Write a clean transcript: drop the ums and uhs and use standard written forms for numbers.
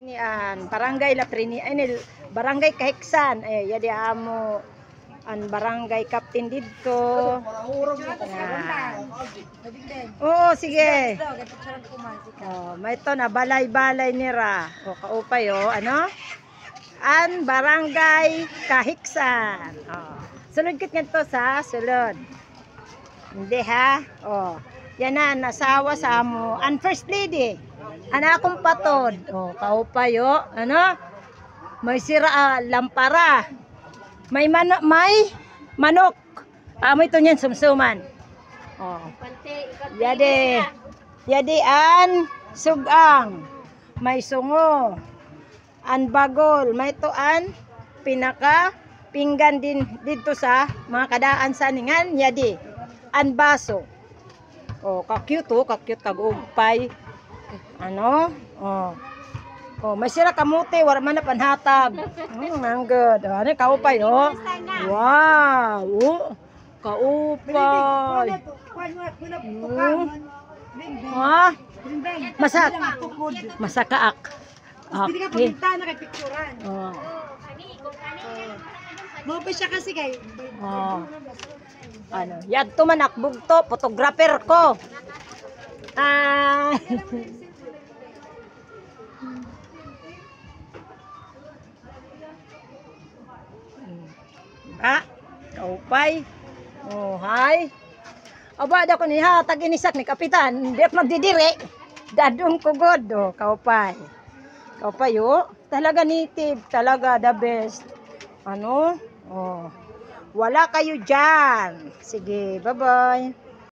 Nian barangay La Trini anil barangay Kahiksan yadi amo an barangay captain dito. Oo, sige. May to na balay-balay nira. Kaupay ano? An barangay Kahiksan. Sulod kit ngadto sa sulod. Hindi ha? Yan na nasawa sa amo an first lady. Anak akong patod. Kaupay ano? May sira lampara. May manok. Amoy to niyan sumsuman. Yadi an sugang. May sungo. An bagol, may to an pinaka pinggan din dito sa mga kadaan sa ningan yadi. An baso. Ka-cute ka-cute kag-upay. Ano? May sira kamote, wala man na panhatag. Ang good. Ano kaupay Wow. Kaupay. Masakaak. Okay. Mopay siya kasi kay. Ano, yadto man akbugto, photographer ko. Kaupay. Hi. Aba da ko ni hatag inisak ni kapitan, di magdidiri. Dadong ko god kaupay. Kaupay talaga native, talaga the best. Ano? Wala kayo diyan. Sige, bye-bye.